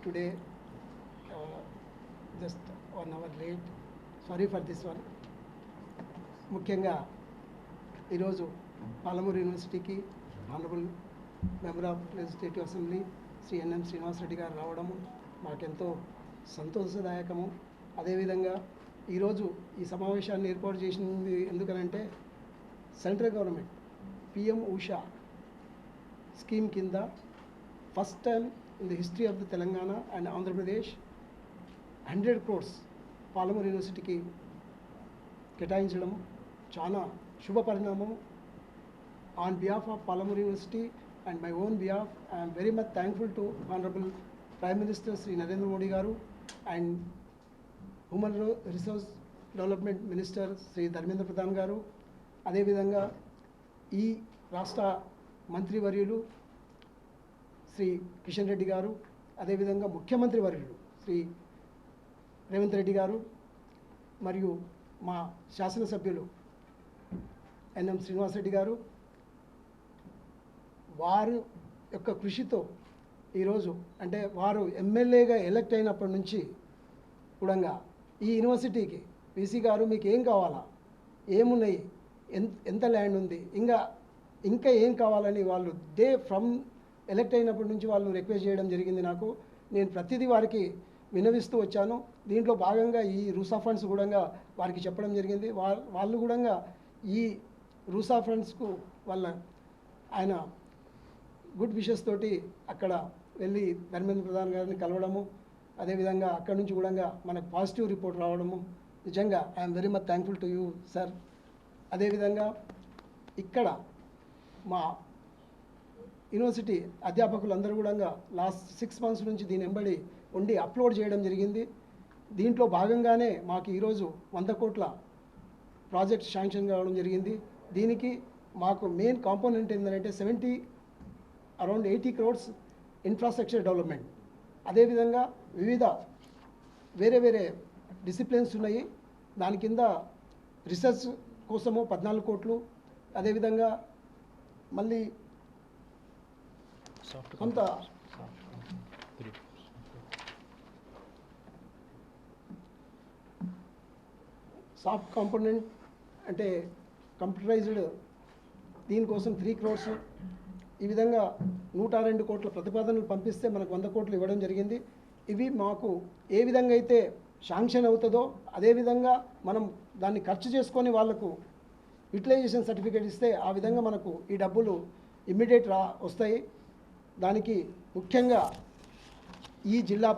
today, just 1 hour late. Sorry for this one. ముఖ్యంగా ఈరోజు పాలమూరు యూనివర్సిటీకి honourable member of legislative assembly Shri N M Srinivas Reddy గారు రావడము మాకెంతో సంతోషదాయకము. అదేవిధంగా ఈరోజు ఈ సమావేశాన్ని ఏర్పాటు చేసింది ఎందుకనంటే central government PM Usha scheme కింద first time in the history of the Telangana and Andhra Pradesh 100 crores Palamuru యూనివర్సిటీకి కేటాయించడం చాలా శుభ పరిణామము. On behalf of Palamuru university and my own behalf I'm very much thankful to honourable prime minister Shri Narendra Modi garu and human resource development minister Shri Dharmendra Pradhan garu, అదేవిధంగా ఈ రాష్ట్ర మంత్రివర్యులు శ్రీ కిషన్ రెడ్డి గారు, అదేవిధంగా ముఖ్యమంత్రి వర్యులు శ్రీ రేవంత్ రెడ్డి గారు మరియు మా శాసనసభ్యులు ఎన్ఎం శ్రీనివాస్ రెడ్డి గారు, వారు యొక్క కృషితో ఈరోజు అంటే వారు ఎమ్మెల్యేగా ఎలక్ట్ అయినప్పటి నుంచి కూడా ఈ యూనివర్సిటీకి వీసీ గారు మీకు ఏం కావాలా, ఏమున్నాయి, ఎంత ల్యాండ్ ఉంది, ఇంకా ఏం కావాలని వాళ్ళు ఫ్రమ్ ఎలక్ట్ అయినప్పటి నుంచి వాళ్ళు రిక్వెస్ట్ చేయడం జరిగింది. నేను ప్రతిదీ వారికి వినవిస్తూ వచ్చాను. దీంట్లో భాగంగా ఈ రూసా ఫండ్స్ కూడా వారికి చెప్పడం జరిగింది. వాళ్ళు కూడా ఈ రూసా ఫండ్స్కు ఆయన గుడ్ విషెస్ తోటి అక్కడ వెళ్ళి ధర్మేంద్ర ప్రధాన్ గారిని కలవడము, అదేవిధంగా అక్కడి నుంచి కూడా మనకు పాజిటివ్ రిపోర్ట్ రావడము నిజంగా I'm very much thankful to you sir. అదేవిధంగా ఇక్కడ మా యూనివర్సిటీ అధ్యాపకులందరూ కూడా లాస్ట్ 6 months నుంచి దీని వెంబడి ఉండి అప్లోడ్ చేయడం జరిగింది. దీంట్లో భాగంగానే మాకు ఈరోజు 100 కోట్ల ప్రాజెక్ట్ శాంక్షన్ కావడం జరిగింది. దీనికి మాకు మెయిన్ కాంపోనెంట్ ఏంటంటే అరౌండ్ 80 crores ఇన్ఫ్రాస్ట్రక్చర్ డెవలప్మెంట్, అదేవిధంగా వివిధ వేరే డిసిప్లిన్స్ ఉన్నాయి. దాని కింద రీసెర్చ్ కోసము 14 కోట్లు, అదేవిధంగా మళ్ళీ కొంత సాఫ్ట్ కాంపోనెంట్ అంటే కంప్యూటరైజ్డ్ దీనికోసం 3 crores, ఈ విధంగా 102 కోట్ల ప్రతిపాదనలు పంపిస్తే మనకు 100 కోట్లు ఇవ్వడం జరిగింది. ఇవి మాకు ఏ విధంగా అయితే శాంక్షన్ అవుతుందో అదేవిధంగా మనం దాన్ని ఖర్చు చేసుకొని వాళ్లకు యూటిలైజేషన్ సర్టిఫికేట్ ఇస్తే ఆ విధంగా మనకు ఈ డబ్బులు ఇమ్మీడియట్ వస్తాయి. దానికి ముఖ్యంగా ఈ జిల్లా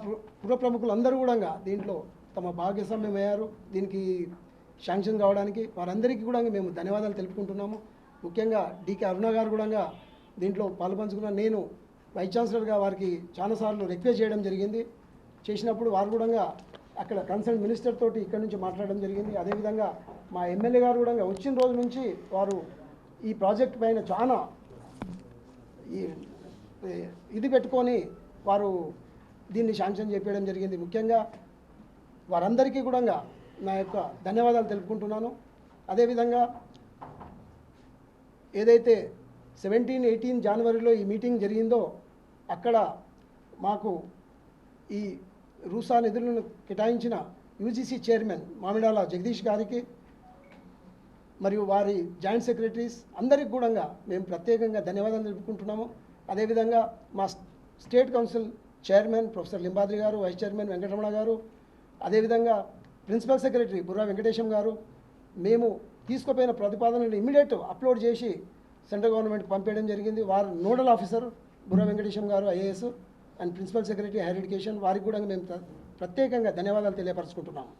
పుర ప్రముఖులందరూ కూడా దీంట్లో తమ భాగస్వామ్యం అయ్యారు. దీనికి శాంక్షన్ కావడానికి వారందరికీ కూడా మేము ధన్యవాదాలు తెలుపుకుంటున్నాము. ముఖ్యంగా డికే అరుణ గారు కూడా దీంట్లో పాలుపంచుకున్న నేను వైస్ ఛాన్సలర్గా వారికి చాలాసార్లు రిక్వెస్ట్ చేయడం జరిగింది. చేసినప్పుడు వారు కూడా అక్కడ కన్సర్న్ మినిస్టర్ తోటి ఇక్కడి నుంచి మాట్లాడడం జరిగింది. అదేవిధంగా మా ఎమ్మెల్యే గారు కూడా వచ్చిన రోజు నుంచి వారు ఈ ప్రాజెక్ట్ పైన చాలా ఇది పెట్టుకొని వారు దీన్ని శాంక్షన్ చేపించడం జరిగింది. ముఖ్యంగా వారందరికీ కూడా నా యొక్క ధన్యవాదాలు తెలుపుకుంటున్నాను. అదేవిధంగా ఏదైతే 17-18 జనవరిలో ఈ మీటింగ్ జరిగిందో అక్కడ మాకు ఈ రూసా నిధులను కేటాయించిన యూజీసీ చైర్మన్ మామిడాల జగదీష్ గారికి మరియు వారి జాయింట్ సెక్రటరీస్ అందరికి కూడా మేము ప్రత్యేకంగా ధన్యవాదాలు తెలుపుకుంటున్నాము. అదేవిధంగా మా state council chairman professor Limbadri గారు, వైస్ చైర్మన్ వెంకటరమణ గారు, అదేవిధంగా ప్రిన్సిపల్ సెక్రటరీ బుర్రా వెంకటేశం గారు, మేము తీసుకుపోయిన ప్రతిపాదనలు ఇమ్మీడియట్ అప్లోడ్ చేసి సెంట్రల్ గవర్నమెంట్కి పంపేయడం జరిగింది. వారు నోడల్ ఆఫీసర్ బుర్రా వెంకటేశం గారు IAS and principal secretary higher education, వారికి కూడా మేము ప్రత్యేకంగా ధన్యవాదాలు తెలియపరచుకుంటున్నాము.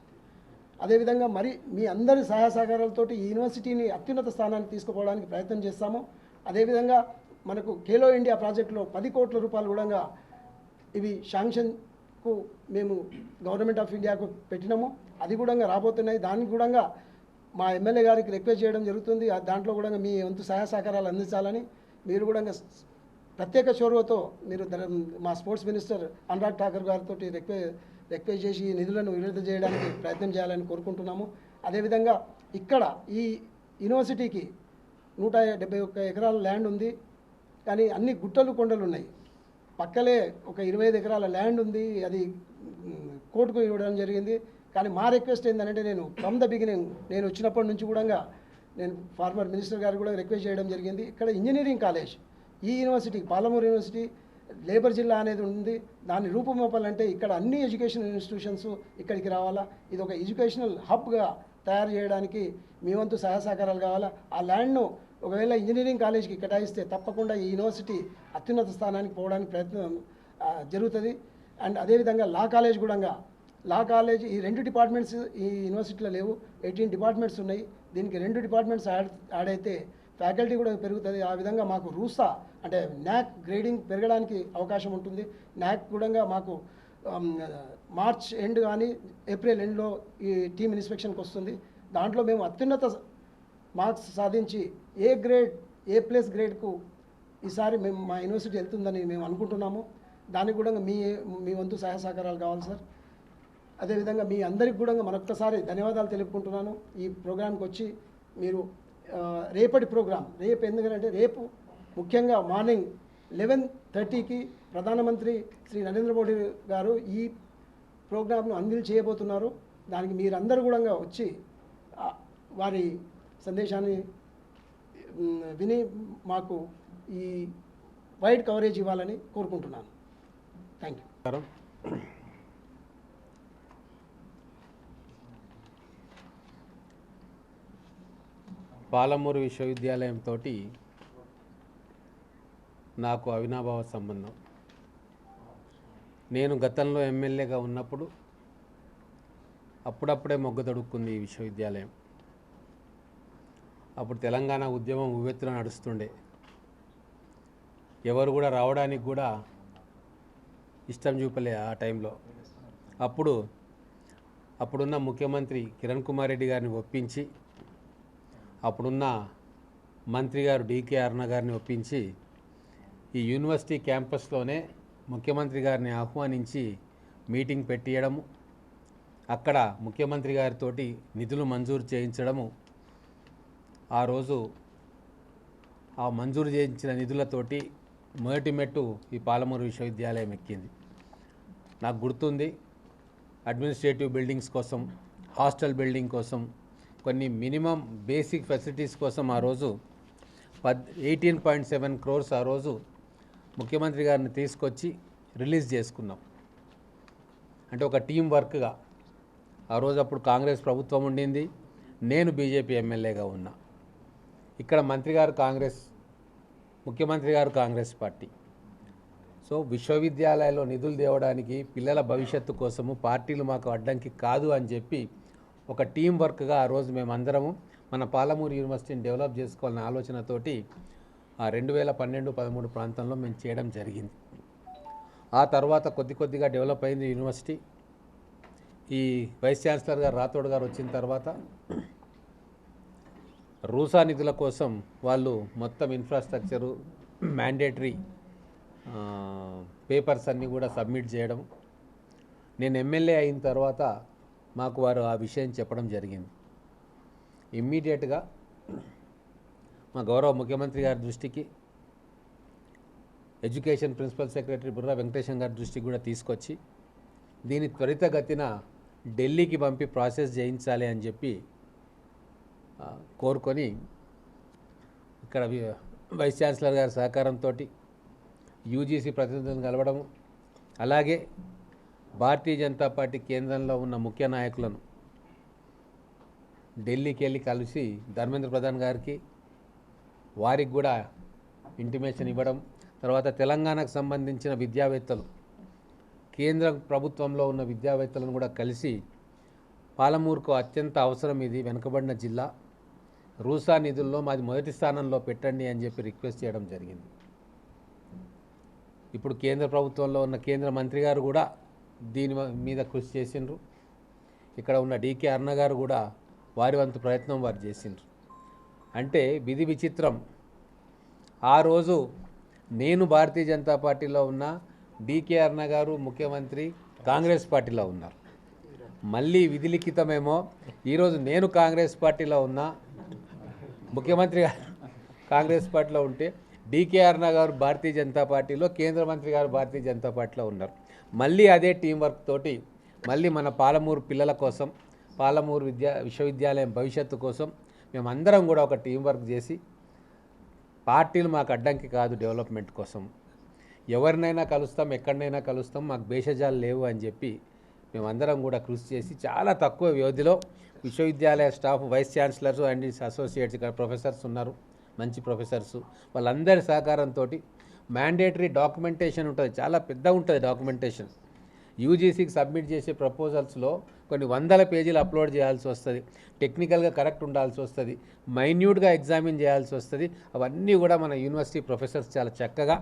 అదేవిధంగా మరి మీ అందరి సహాయ సహకారాలతోటి ఈ యూనివర్సిటీని అత్యున్నత స్థానానికి తీసుకుపోవడానికి ప్రయత్నం చేస్తాము. అదేవిధంగా మనకు ఖేలో ఇండియా ప్రాజెక్టులో 10 కోట్ల రూపాయలు కూడా ఇవి శాంక్షన్కు మేము గవర్నమెంట్ ఆఫ్ ఇండియాకు పెట్టినాము. అది కూడా రాబోతున్నాయి. దానికి కూడా మా ఎమ్మెల్యే గారికి రిక్వెస్ట్ చేయడం జరుగుతుంది. దాంట్లో కూడా మీ వంతు సహాయ సహకారాలు అందించాలని మీరు కూడా ప్రత్యేక చొరవతో మీరు మా స్పోర్ట్స్ మినిస్టర్ అనురాగ్ ఠాకూర్ గారితో రిక్వెస్ట్ చేసి నిధులను విడుదల చేయడానికి ప్రయత్నం చేయాలని కోరుకుంటున్నాము. అదేవిధంగా ఇక్కడ ఈ యూనివర్సిటీకి 171 ఎకరాల ల్యాండ్ ఉంది, కానీ అన్ని గుట్టలు కొండలు ఉన్నాయి. పక్కలే ఒక 25 ఎకరాల ల్యాండ్ ఉంది, అది కోర్టుకు ఇవ్వడం జరిగింది. కానీ మా రిక్వెస్ట్ ఏంటంటే, నేను ఫ్రమ్ ద బిగినింగ్ నేను వచ్చినప్పటి నుంచి కూడా నేను ఫార్మర్ మినిస్టర్ గారు కూడా రిక్వెస్ట్ చేయడం జరిగింది. ఇక్కడ ఇంజనీరింగ్ కాలేజ్, ఈ యూనివర్సిటీ పాలమూరు యూనివర్సిటీ లేబర్ జిల్లా అనేది ఉంది, దాన్ని రూపుమాపాలంటే ఇక్కడ అన్ని ఎడ్యుకేషనల్ ఇన్స్టిట్యూషన్స్ ఇక్కడికి రావాలా. ఇది ఒక ఎడ్యుకేషనల్ హబ్గా తయారు చేయడానికి మీ వంతు సహాయ సహకారాలు కావాలా. ఆ ల్యాండ్ను ఒకవేళ ఇంజనీరింగ్ కాలేజ్కి కేటాయిస్తే తప్పకుండా ఈ యూనివర్సిటీ అత్యున్నత స్థానానికి పోవడానికి ప్రయత్నం జరుగుతుంది. అండ్ అదేవిధంగా లా కాలేజ్ కూడా, లా కాలేజ్ ఈ 2 డిపార్ట్మెంట్స్ ఈ యూనివర్సిటీలో లేవు, 18 డిపార్ట్మెంట్స్ ఉన్నాయి. దీనికి 2 డిపార్ట్మెంట్స్ యాడ్ అయితే ఫ్యాకల్టీ కూడా పెరుగుతుంది. ఆ విధంగా మాకు రూసా అంటే న్యాక్ గ్రేడింగ్ పెరగడానికి అవకాశం ఉంటుంది. న్యాక్ కూడా మాకు మార్చ్ ఎండ్ కానీ ఏప్రిల్ ఎండ్లో ఈ టీమ్ ఇన్స్పెక్షన్కి వస్తుంది. దాంట్లో మేము అత్యున్నత మార్క్స్ సాధించి A+ గ్రేడ్కు ఈసారి మేము మా యూనివర్సిటీ వెళ్తుందని మేము అనుకుంటున్నాము. దానికి కూడా మీ వంతు సహాయ సహకారాలు కావాలి సార్. అదేవిధంగా మీ అందరికి కూడా మరొక్కసారి ధన్యవాదాలు తెలుపుకుంటున్నాను. ఈ ప్రోగ్రాంకి వచ్చి మీరు రేపటి ప్రోగ్రాం ఎందుకంటే రేపు ముఖ్యంగా మార్నింగ్ 11:30కి ప్రధానమంత్రి శ్రీ నరేంద్ర మోడీ గారు ఈ ప్రోగ్రాంను అన్వీల్ చేయబోతున్నారు. దానికి మీరందరూ కూడా వచ్చి వారి సందేశాన్ని విని మాకు ఈ వైడ్ కవరేజ్ ఇవ్వాలని కోరుకుంటున్నాను. Thank you. పాలమూరు విశ్వవిద్యాలయంతో నాకు అవినాభావ సంబంధం. నేను గతంలో ఎమ్మెల్యేగా ఉన్నప్పుడు అప్పుడప్పుడే మొగ్గ తొడుక్కుంది ఈ విశ్వవిద్యాలయం. అప్పుడు తెలంగాణ ఉద్యమం ఉవ్వెత్తున నడుస్తుండే, ఎవరు కూడా రావడానికి కూడా ఇష్టం చూపలే ఆ టైంలో. అప్పుడున్న ముఖ్యమంత్రి కిరణ్ కుమార్ రెడ్డి గారిని ఒప్పించి, అప్పుడున్న మంత్రి గారు డీకే అరుణ గారిని ఒప్పించి ఈ యూనివర్సిటీ క్యాంపస్లోనే ముఖ్యమంత్రి గారిని ఆహ్వానించి మీటింగ్ పెట్టియడము, అక్కడ ముఖ్యమంత్రి గారితో నిధులు మంజూరు చేయించడము. ఆ రోజు ఆ మంజూరు చేయించిన నిధులతోటి మొదటి మెట్టు ఈ పాలమూరు విశ్వవిద్యాలయం ఎక్కింది. నాకు గుర్తుంది, అడ్మినిస్ట్రేటివ్ బిల్డింగ్స్ కోసం, హాస్టల్ బిల్డింగ్ కోసం, కొన్ని మినిమం బేసిక్ ఫెసిలిటీస్ కోసం ఆ రోజు 18.7 crores ఆ రోజు ముఖ్యమంత్రి గారిని తీసుకొచ్చి రిలీజ్ చేసుకున్నాం. అంటే ఒక టీం వర్క్గా. ఆ రోజు అప్పుడు కాంగ్రెస్ ప్రభుత్వం ఉండింది, నేను బీజేపీ ఎమ్మెల్యేగా ఉన్నా. ఇక్కడ మంత్రి గారు కాంగ్రెస్, ముఖ్యమంత్రి గారు కాంగ్రెస్ పార్టీ. సో విశ్వవిద్యాలయాల్లో నిధులు తేవడానికి, పిల్లల భవిష్యత్తు కోసము పార్టీలు మాకు అడ్డంకి కాదు అని చెప్పి ఒక టీం వర్క్గా ఆ రోజు మేమందరము మన పాలమూరు యూనివర్సిటీని డెవలప్ చేసుకోవాలనే ఆలోచనతోటి ఆ 2012-13 ప్రాంతంలో మేము చేయడం జరిగింది. ఆ తర్వాత కొద్దిగా డెవలప్ అయింది యూనివర్సిటీ. ఈ వైస్ ఛాన్సలర్ గారు రాథోడ్ గారు వచ్చిన తర్వాత రూసా నిధుల కోసం వాళ్ళు మొత్తం ఇన్ఫ్రాస్ట్రక్చరు, మ్యాండేటరీ పేపర్స్ అన్నీ కూడా సబ్మిట్ చేయడం. నేను ఎమ్మెల్యే అయిన తర్వాత మాకు వారు ఆ విషయం చెప్పడం జరిగింది. ఇమ్మీడియట్గా మా గౌరవ ముఖ్యమంత్రి గారి దృష్టికి, education principal secretary Burra Venkatesham గారి దృష్టికి కూడా తీసుకొచ్చి దీన్ని త్వరితగతిన ఢిల్లీకి పంపి ప్రాసెస్ చేయించాలి అని చెప్పి కోరుకొని ఇక్కడ వైస్ ఛాన్సలర్ గారి సహకారంతో యూజీసీ ప్రతినిధులను కలవడము, అలాగే భారతీయ జనతా పార్టీ కేంద్రంలో ఉన్న ముఖ్య నాయకులను ఢిల్లీకి వెళ్ళి కలిసి ధర్మేంద్ర ప్రధాన్ గారికి, వారికి కూడా ఇంటిమేషన్ ఇవ్వడం, తర్వాత తెలంగాణకు సంబంధించిన విద్యావేత్తలు, కేంద్ర ప్రభుత్వంలో ఉన్న విద్యావేత్తలను కూడా కలిసి పాలమూరుకు అత్యంత అవసరం, ఇది వెనుకబడిన జిల్లా, రూసా నిధుల్లో మాది మొదటి స్థానంలో పెట్టండి అని చెప్పి రిక్వెస్ట్ చేయడం జరిగింది. ఇప్పుడు కేంద్ర ప్రభుత్వంలో ఉన్న కేంద్ర మంత్రి గారు కూడా దీని మీద కృషి చేసిండ్రు. ఇక్కడ ఉన్న డీకే అరుణ గారు కూడా వారి వంతు ప్రయత్నం వారు చేసిండ్రు. అంటే విధి విచిత్రం, ఆ రోజు నేను భారతీయ జనతా పార్టీలో ఉన్న, డీకే అరుణ గారు ముఖ్యమంత్రి కాంగ్రెస్ పార్టీలో ఉన్నారు. మళ్ళీ విధి లిఖితమేమో ఈరోజు నేను కాంగ్రెస్ పార్టీలో ఉన్నా, ముఖ్యమంత్రి గారు కాంగ్రెస్ పార్టీలో ఉంటే డికేఆర్ గారు భారతీయ జనతా పార్టీలో, కేంద్ర మంత్రి గారు భారతీయ జనతా పార్టీలో ఉన్నారు. మళ్ళీ అదే టీం వర్క్ తోటి మళ్ళీ మన పాలమూరు పిల్లల కోసం, పాలమూరు విశ్వవిద్యాలయం భవిష్యత్తు కోసం మేమందరం కూడా ఒక టీం వర్క్ చేసి, పార్టీలు మాకు అడ్డంకి కాదు, డెవలప్మెంట్ కోసం ఎవరినైనా కలుస్తాం, ఎక్కడనైనా కలుస్తాం, మాకు భేషజాలు లేవు అని చెప్పి మేమందరం కూడా కృషి చేసి చాలా తక్కువ వ్యవధిలో విశ్వవిద్యాలయ staff, vice chancellors and associates, ఇక్కడ ప్రొఫెసర్స్ ఉన్నారు, మంచి ప్రొఫెసర్స్, వాళ్ళందరి సహకారంతో మ్యాండేటరీ డాక్యుమెంటేషన్ ఉంటుంది, చాలా పెద్ద ఉంటుంది డాక్యుమెంటేషన్. యూజీసీకి సబ్మిట్ చేసే ప్రపోజల్స్లో కొన్ని వందల పేజీలు అప్లోడ్ చేయాల్సి వస్తుంది, టెక్నికల్గా కరెక్ట్ ఉండాల్సి వస్తుంది, మైన్యూట్గా ఎగ్జామిన్ చేయాల్సి వస్తుంది. అవన్నీ కూడా మన యూనివర్సిటీ ప్రొఫెసర్స్ చాలా చక్కగా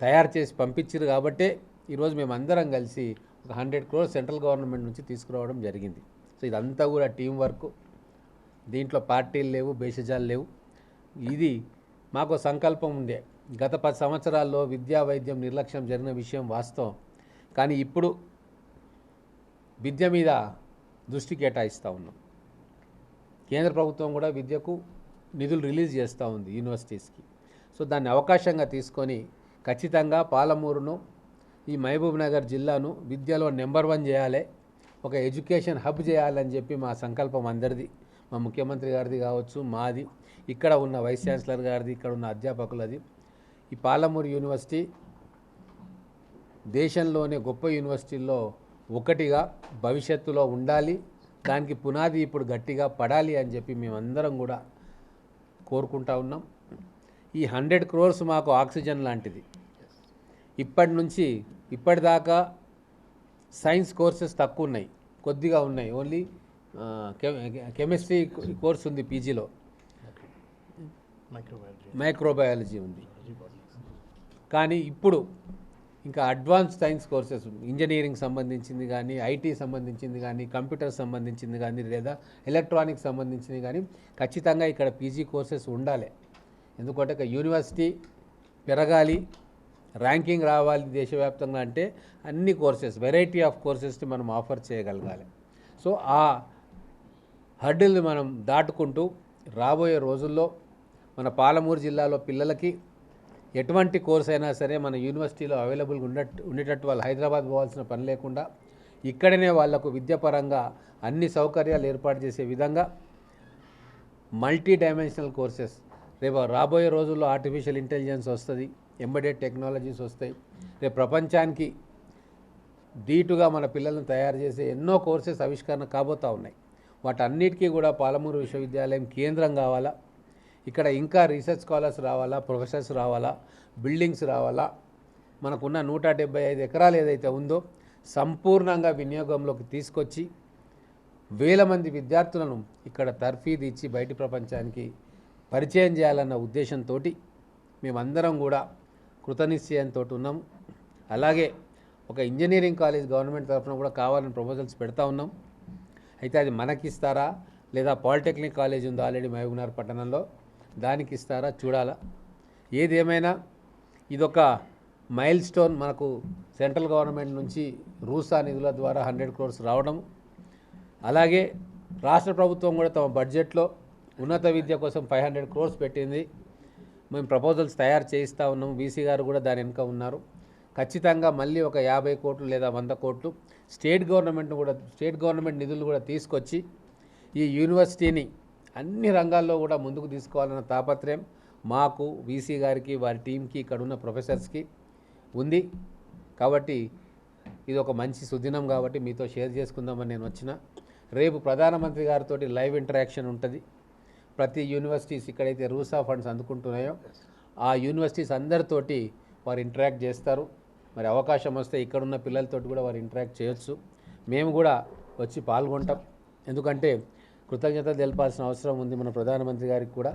తయారు చేసి పంపించారు. కాబట్టే ఈరోజు మేమందరం కలిసి ఒక 100 crores సెంట్రల్ గవర్నమెంట్ నుంచి తీసుకురావడం జరిగింది. సో ఇదంతా కూడా టీం వర్క్, దీంట్లో పార్టీలు లేవు, భేషజాలు లేవు. ఇది మాకు సంకల్పం ఉండే. గత 10 సంవత్సరాల్లో విద్యా వైద్యం నిర్లక్ష్యం జరిగిన విషయం వాస్తవం. కానీ ఇప్పుడు విద్య మీద దృష్టి కేటాయిస్తూ ఉన్నాం. కేంద్ర ప్రభుత్వం కూడా విద్యకు నిధులు రిలీజ్ చేస్తూ ఉంది యూనివర్సిటీస్కి. సో దాన్ని అవకాశంగా తీసుకొని ఖచ్చితంగా పాలమూరును, ఈ మహబూబ్ నగర్ జిల్లాను విద్యలో నెంబర్ 1 చేయాలి, ఒక ఎడ్యుకేషన్ హబ్ చేయాలని చెప్పి మా సంకల్పం అందరిది. మా ముఖ్యమంత్రి గారిది కావచ్చు, మాది, ఇక్కడ ఉన్న వైస్ ఛాన్సలర్ గారిది, ఇక్కడ ఉన్న అధ్యాపకులది. ఈ పాలమూరు యూనివర్సిటీ దేశంలోనే గొప్ప యూనివర్సిటీల్లో ఒకటిగా భవిష్యత్తులో ఉండాలి, దానికి పునాది ఇప్పుడు గట్టిగా పడాలి అని చెప్పి మేమందరం కూడా కోరుకుంటా ఉన్నాం. ఈ 100 crores మాకు ఆక్సిజన్ లాంటిది. ఇప్పటిదాకా సైన్స్ కోర్సెస్ తక్కువ ఉన్నాయి, కొద్దిగా ఉన్నాయి. ఓన్లీ కెమిస్ట్రీ కోర్స్ ఉంది పీజీలో, మైక్రోబయాలజీ ఉంది. కానీ ఇప్పుడు ఇంకా అడ్వాన్స్ సైన్స్ కోర్సెస్, ఇంజనీరింగ్ సంబంధించింది కానీ, ఐటీ సంబంధించింది కానీ, కంప్యూటర్ సంబంధించింది కానీ, లేదా ఎలక్ట్రానిక్స్ సంబంధించింది కానీ ఖచ్చితంగా ఇక్కడ పీజీ కోర్సెస్ ఉండాలి. ఎందుకంటే ఒక యూనివర్సిటీ పెరగాలి, ర్యాంకింగ్ రావాలి దేశవ్యాప్తంగా అంటే అన్ని కోర్సెస్, వెరైటీ ఆఫ్ కోర్సెస్ని మనం ఆఫర్ చేయగలగాలి. సో ఆ హర్డిల్ని మనం దాటుకుంటూ రాబోయే రోజుల్లో మన పాలమూరు జిల్లాలో పిల్లలకి ఎటువంటి కోర్స్ అయినా సరే మన యూనివర్సిటీలో అవైలబుల్గా ఉండేటట్టు వాళ్ళు హైదరాబాద్ పోవాల్సిన పని లేకుండా ఇక్కడనే వాళ్లకు విద్యాపరంగా అన్ని సౌకర్యాలు ఏర్పాటు చేసే విధంగా మల్టీ డైమెన్షనల్ కోర్సెస్, రేపు రాబోయే రోజుల్లో ఆర్టిఫిషియల్ ఇంటెలిజెన్స్ వస్తుంది, ఎంబెడెడ్ టెక్నాలజీస్ వస్తాయి. రేపు ప్రపంచానికి ధీటుగా మన పిల్లలను తయారు చేసే ఎన్నో కోర్సెస్ ఆవిష్కరణ కాబోతూ ఉన్నాయి. వాటన్నిటికీ కూడా పాలమూరు విశ్వవిద్యాలయం కేంద్రం కావాలా, ఇక్కడ ఇంకా రీసెర్చ్ స్కాలర్స్ రావాలా, ప్రొఫెసర్స్ రావాలా, బిల్డింగ్స్ రావాలా. మనకున్న 175 ఎకరాలు ఏదైతే ఉందో సంపూర్ణంగా వినియోగంలోకి తీసుకొచ్చి వేల మంది విద్యార్థులను ఇక్కడ తర్ఫీదు ఇచ్చి బయటి ప్రపంచానికి పరిచయం చేయాలన్న ఉద్దేశంతో మేమందరం కూడా కృతనిశ్చయంతో ఉన్నాం. అలాగే ఒక ఇంజనీరింగ్ కాలేజ్ గవర్నమెంట్ తరఫున కూడా కావాలని ప్రపోజల్స్ పెడతా ఉన్నాం. అయితే అది మనకిస్తారా లేదా పాలిటెక్నిక్ కాలేజ్ ఉందో ఆల్రెడీ మహబూబ్నగర్ పట్టణంలో, దానికి ఇస్తారా చూడాలా. ఏదేమైనా ఇదొక మైల్ స్టోన్. మనకు సెంట్రల్ గవర్నమెంట్ నుంచి రూసా నిధుల ద్వారా 100 crores రావడం, అలాగే రాష్ట్ర ప్రభుత్వం కూడా తమ బడ్జెట్లో ఉన్నత విద్య కోసం 500 crores పెట్టింది. మేము ప్రపోజల్స్ తయారు చేయిస్తూ ఉన్నాము, వీసీ గారు కూడా దాని వెనుక ఉన్నారు. ఖచ్చితంగా మళ్ళీ ఒక 50 కోట్లు లేదా 100 కోట్లు స్టేట్ గవర్నమెంట్ నిధులు కూడా తీసుకొచ్చి ఈ యూనివర్సిటీని అన్ని రంగాల్లో కూడా ముందుకు తీసుకోవాలన్న తాపత్రయం మాకు, వీసీ గారికి, వారి టీంకి, ఇక్కడ ఉన్న ప్రొఫెసర్స్కి ఉంది. కాబట్టి ఇది ఒక మంచి సుదినం కాబట్టి మీతో షేర్ చేసుకుందామని నేను వచ్చిన. రేపు ప్రధానమంత్రి గారితో లైవ్ ఇంటరాక్షన్ ఉంటుంది. ప్రతి యూనివర్సిటీస్ ఇక్కడైతే రూసా ఫండ్స్ అందుకుంటున్నాయో ఆ యూనివర్సిటీస్ అందరితోటి వారు ఇంటరాక్ట్ చేస్తారు. మరి అవకాశం వస్తే ఇక్కడున్న పిల్లలతోటి కూడా వారు ఇంటరాక్ట్ చేయొచ్చు. మేము కూడా వచ్చి పాల్గొంటాం. ఎందుకంటే కృతజ్ఞత తెలపాల్సిన అవసరం ఉంది మన ప్రధానమంత్రి గారికి కూడా.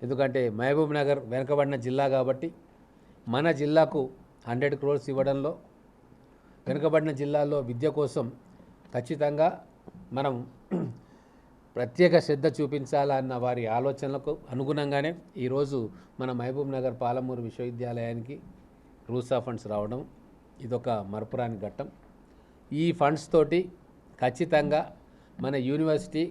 ఎందుకంటే మహబూబ్ నగర్ వెనుకబడిన జిల్లా కాబట్టి మన జిల్లాకు 100 crores ఇవ్వడంలో, వెనుకబడిన జిల్లాల్లో విద్య కోసం ఖచ్చితంగా మనం ప్రత్యేక శ్రద్ధ చూపించాలన్న వారి ఆలోచనలకు అనుగుణంగానే ఈరోజు మన మహబూబ్ నగర్ పాలమూరు విశ్వవిద్యాలయానికి రూసా ఫండ్స్ రావడం ఇదొక మరపురాని ఘట్టం. ఈ ఫండ్స్ తోటి ఖచ్చితంగా మన యూనివర్సిటీ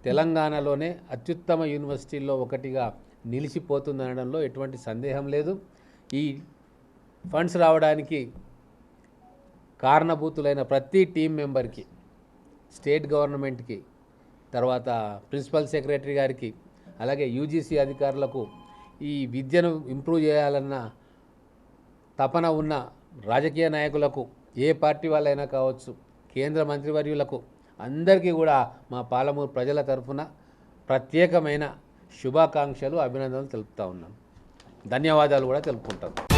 తెలంగాణలోనే అత్యుత్తమ యూనివర్సిటీల్లో ఒకటిగా నిలిచిపోతుందనడంలో ఎటువంటి సందేహం లేదు. ఈ ఫండ్స్ రావడానికి కారణభూతులైన ప్రతి టీం మెంబర్కి, స్టేట్ గవర్నమెంట్కి, తర్వాత ప్రిన్సిపల్ సెక్రటరీ గారికి, అలాగే యూజీసీ అధికారులకు, ఈ విద్యను ఇంప్రూవ్ చేయాలన్న తపన ఉన్న రాజకీయ నాయకులకు, ఏ పార్టీ వాళ్ళైనా కావచ్చు, కేంద్ర మంత్రివర్యులకు అందరికీ కూడా మా పాలమూరు ప్రజల తరఫున ప్రత్యేకమైన శుభాకాంక్షలు, అభినందనలు తెలుపుతా ఉన్నాను. ధన్యవాదాలు కూడా తెలుపుకుంటాను.